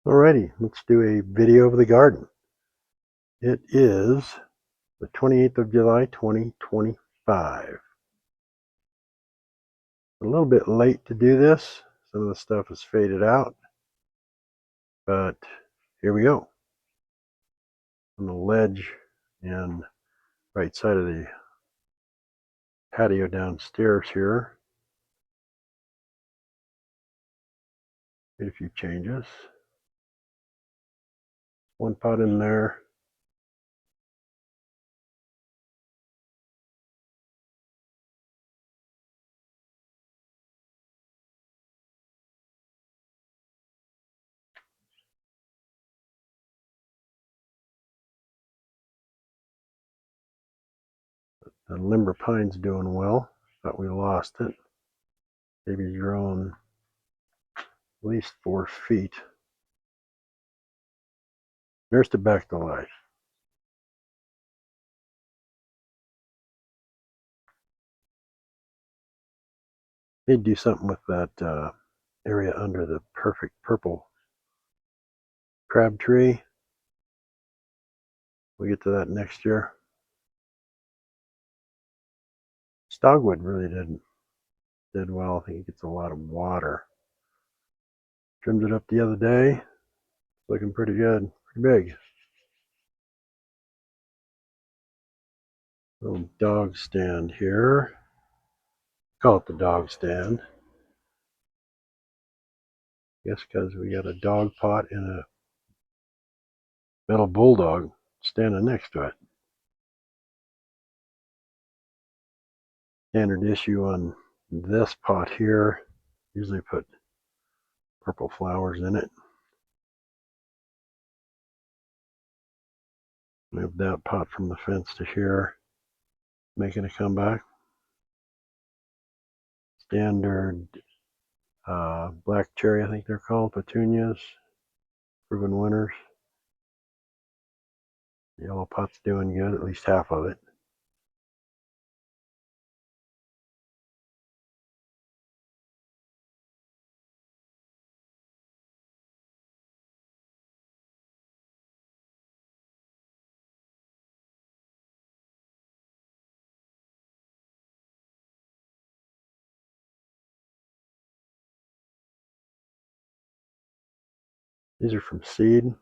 Alrighty, let's do a video of the garden. It is the 28th of July, 2025. A little bit late to do this. Some of the stuff is faded out, but here we go. On the ledge and right side of the patio downstairs here. Made a few changes. One pot in there. The limber pine's doing well. Thought we lost it. Maybe grown at least 4 feet. Nursed it back to life. Need to do something with that area under the perfect purple crab tree. We'll get to that next year. Dogwood really did well. I think it gets a lot of water. Trimmed it up the other day. Looking pretty good, pretty big. Little dog stand here. Call it the dog stand. Guess because we got a dog pot and a metal bulldog standing next to it. Standard issue on this pot here. Usually put purple flowers in it. Move that pot from the fence to here, making a comeback. Standard black cherry, I think they're called, petunias, proven winners. Yellow pot's doing good, at least half of it. These are from seed. A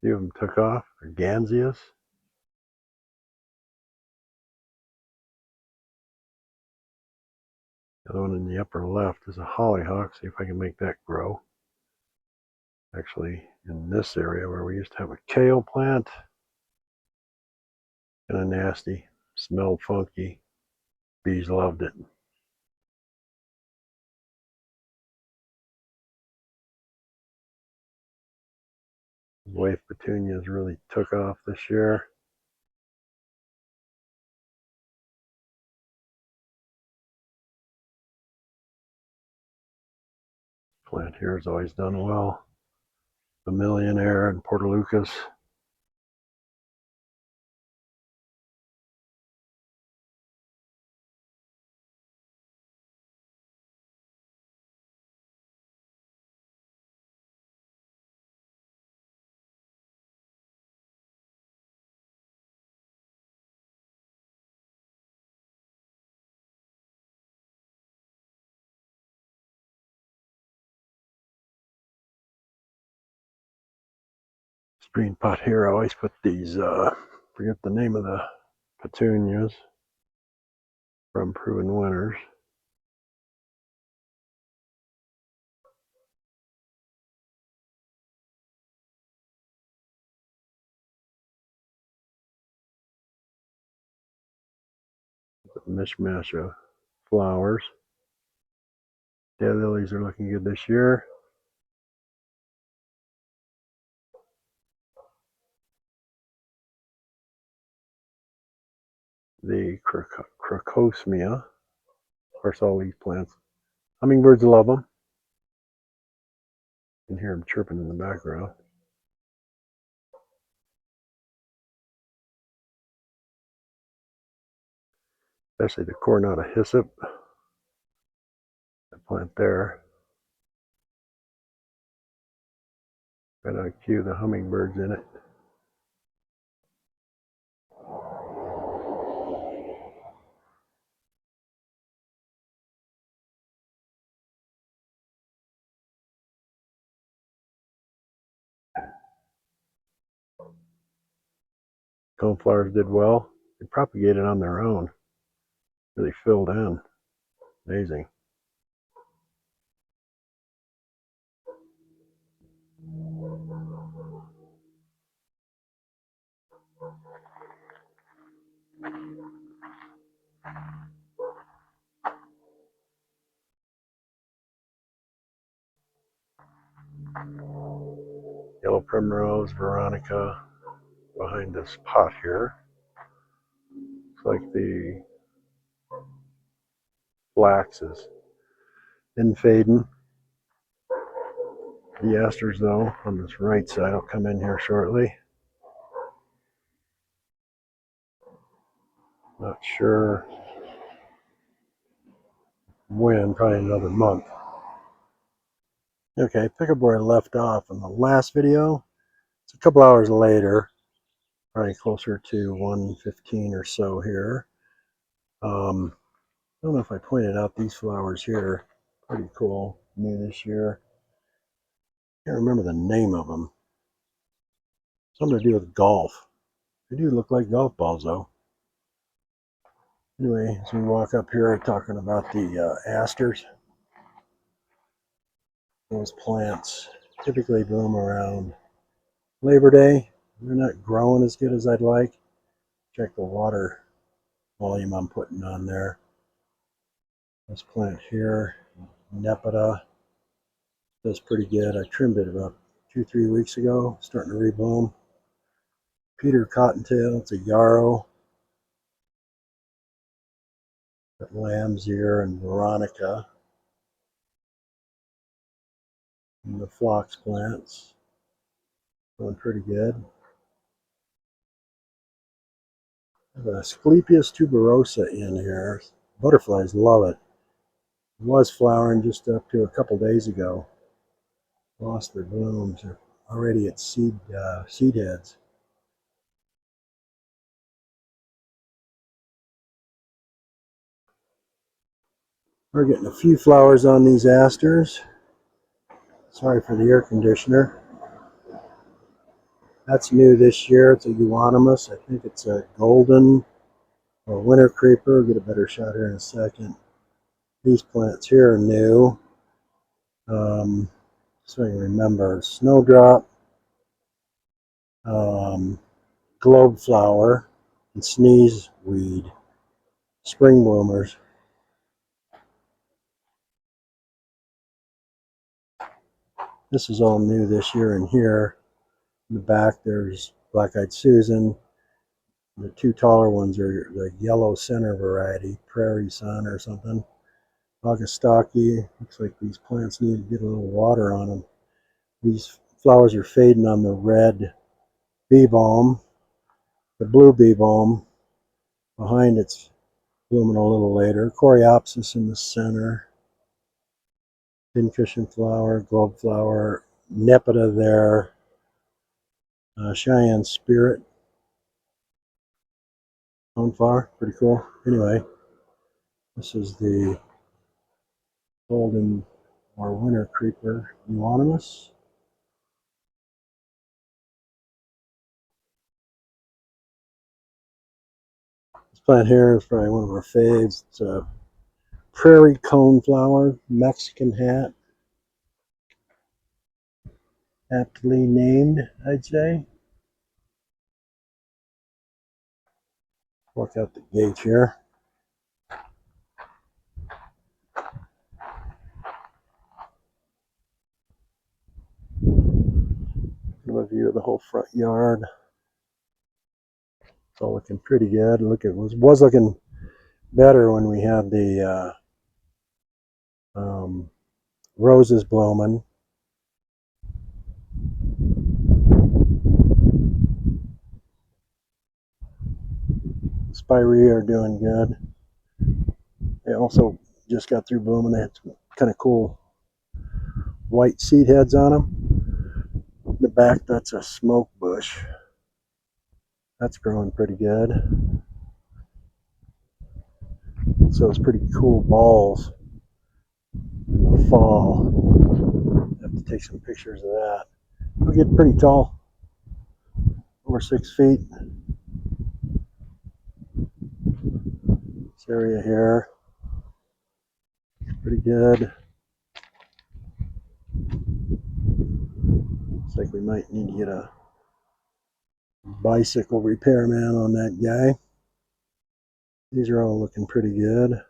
few of them took off. They're Ganzias. The other one in the upper left is a hollyhock. See if I can make that grow. Actually, in this area where we used to have a kale plant, kind of nasty, smelled funky. Bees loved it. Wave petunias really took off this year. Plant here has always done well. The Millionaire and Porto Lucas. Screen pot here, I always put these, forget the name of the petunias from Proven Winners. A mishmash of flowers. Daylilies are looking good this year. The Crocosmia. Of course, all these plants. Hummingbirds love them. You can hear them chirping in the background. Especially the Coronata hyssop. That plant there. Got a cue the hummingbirds in it. Coneflowers did well. They propagated on their own. Really filled in. Amazing. Yellow primrose, veronica behind this pot here. Looks like the flax is in fading. The asters, though, on this right side, will come in here shortly. Not sure when, probably another month. Okay, pick up where I left off in the last video. It's a couple hours later, probably closer to 1:15 or so here. I don't know if I pointed out these flowers here. Pretty cool, new this year. Can't remember the name of them. Something to do with golf. They do look like golf balls, though. Anyway, as we walk up here, talking about the asters. Those plants typically bloom around Labor Day. They're not growing as good as I'd like. Check the water volume I'm putting on there. This plant here, Nepeta, does pretty good. I trimmed it about 2-3 weeks ago, starting to rebloom. Peter Cottontail, it's a yarrow. Got lamb's ear and veronica. And the phlox plants, going pretty good. I have a Asclepias tuberosa in here. Butterflies love it. It was flowering just up to a couple days ago. Lost their blooms. They're already at seed heads. We're getting a few flowers on these asters. Sorry for the air conditioner. That's new this year. It's a euonymus. I think it's a golden or winter creeper. We'll get a better shot here in a second. These plants here are new. So you remember, snowdrop, globe flower, and sneeze weed, spring bloomers. This is all new this year. And here in the back there's black-eyed Susan. The two taller ones are the yellow center variety, Prairie Sun or something. Augustaki. Looks like these plants need to get a little water on them. These flowers are fading on the red bee balm. The blue bee balm behind it's blooming a little later. Coreopsis in the center. Pincushion flower, globe flower, Nepeta there. Cheyenne Spirit. Coneflower, pretty cool. Anyway, this is the golden or winter creeper, euonymus. This plant here is probably one of our faves. It's a prairie coneflower, Mexican hat. Aptly named, I'd say. Work out the gate here. Give a view of the whole front yard. It's all looking pretty good. Look, it was looking better when we had the roses blooming. Spirea are doing good. They also just got through blooming. They had some kind of cool white seed heads on them. The the back, that's a smoke bush. That's growing pretty good. So it's pretty cool balls in the fall. I have to take some pictures of that. It'll get pretty tall, over 6 feet. This area here, pretty good. Looks like we might need to get a bicycle repairman on that guy. These are all looking pretty good.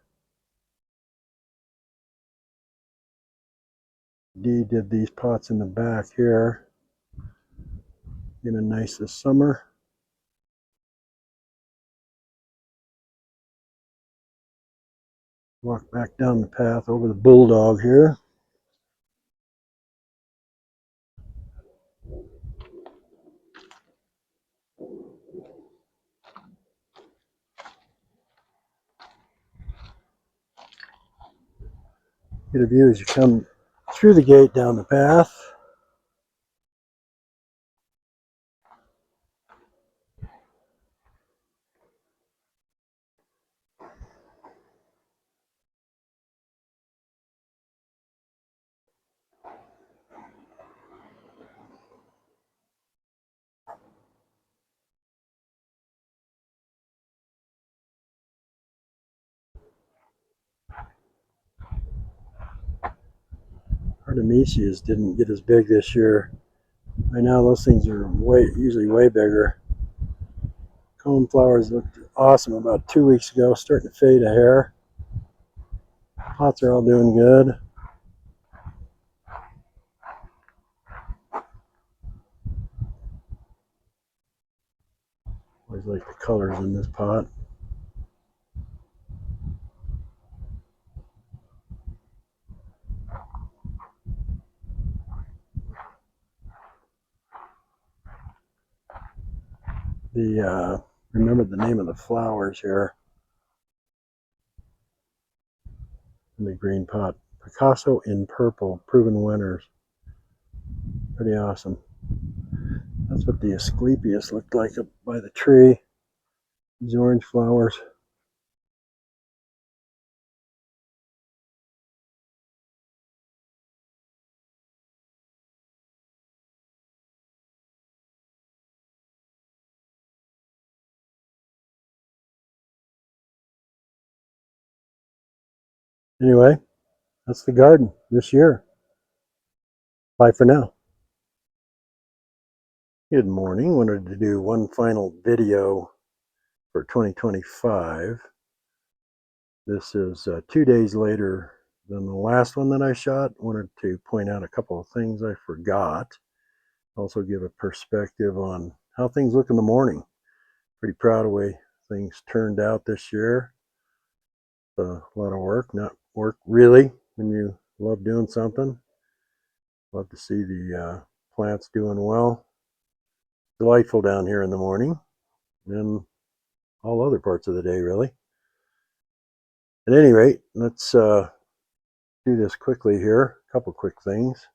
Dee did these pots in the back here. Getting nice this summer. Walk back down the path over the bulldog here. Get a view as you come through the gate down the path. Artemisias didn't get as big this year. Right now those things are usually way bigger. Cone flowers looked awesome about 2 weeks ago, starting to fade a hair. Pots are all doing good. Always like the colors in this pot. Remember the name of the flowers here in the green pot. Picasso in purple, proven winners. Pretty awesome. That's what the Asclepias looked like up by the tree. These orange flowers. Anyway, that's the garden this year. Bye for now. Good morning. Wanted to do one final video for 2025. This is 2 days later than the last one that I shot. Wanted to point out a couple of things I forgot. Also give a perspective on how things look in the morning. Pretty proud of the way things turned out this year. A lot of work, not work really, when you love doing something. Love to see the plants doing well. Delightful down here in the morning and all other parts of the day really. At any rate, let's do this quickly here. A couple quick things.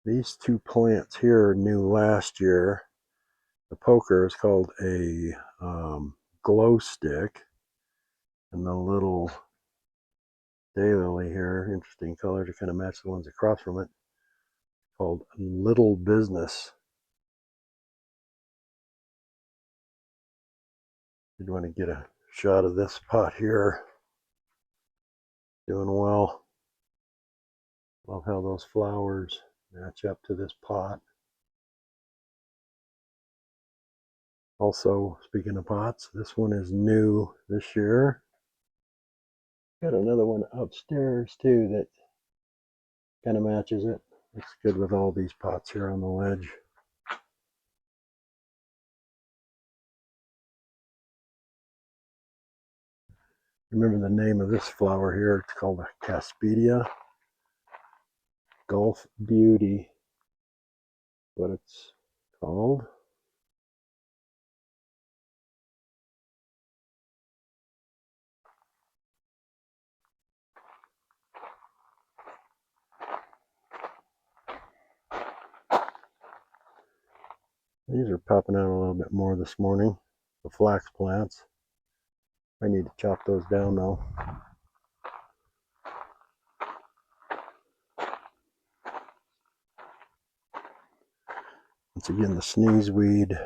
These two plants here are new last year. The poker is called a glow stick, and the little daylily here, interesting color to kind of match the ones across from it, called Little Business. You'd want to get a shot of this pot here. Doing well. Love how those flowers match up to this pot. Also, speaking of pots, this one is new this year. Got another one upstairs too that kind of matches it. Looks good with all these pots here on the ledge. Remember the name of this flower here? It's called a Caspedia. Gulf Beauty, what it's called. These are popping out a little bit more this morning, the flax plants. I need to chop those down though. Once again, the sneezeweed,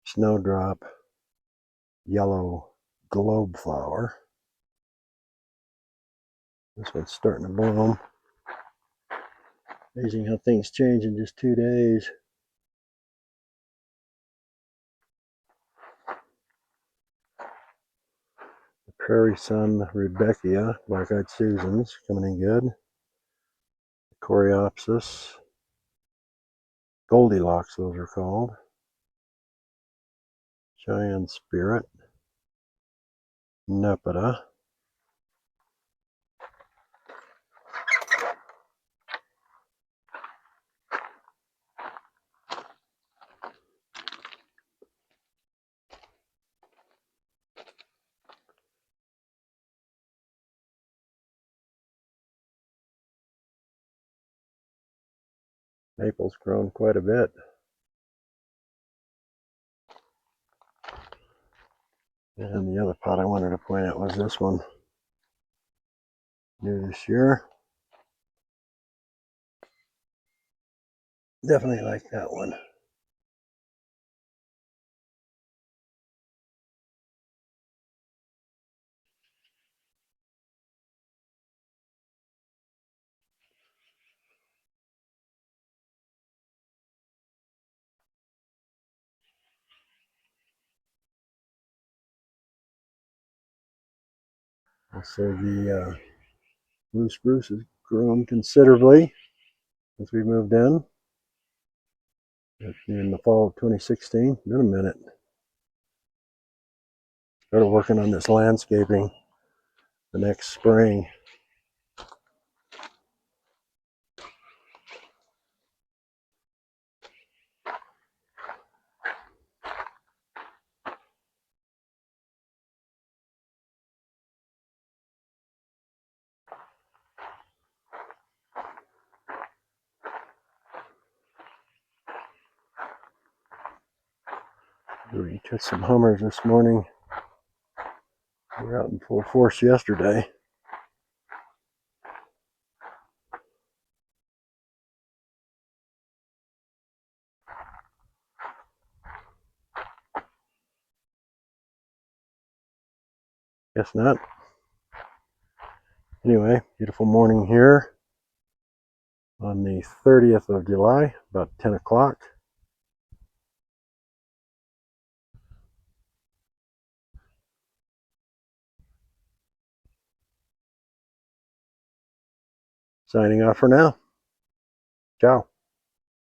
snowdrop, yellow globe flower. This one's starting to bloom. Amazing how things change in just 2 days. The Prairie Sun Rudbeckia, Black-Eyed Susans, coming in good. Coreopsis, Goldilocks, those are called. Giant Spirit, Nepeta. Maple's grown quite a bit. And the other pot I wanted to point out was this one. New this year. Definitely like that one. Also, the blue spruce has grown considerably since we moved in the fall of 2016. Been a minute. Started working on this landscaping the next spring. We took some hummers this morning. We were out in full force yesterday. Guess not. Anyway, beautiful morning here on the 30th of July, about 10 o'clock. Signing off for now. Ciao.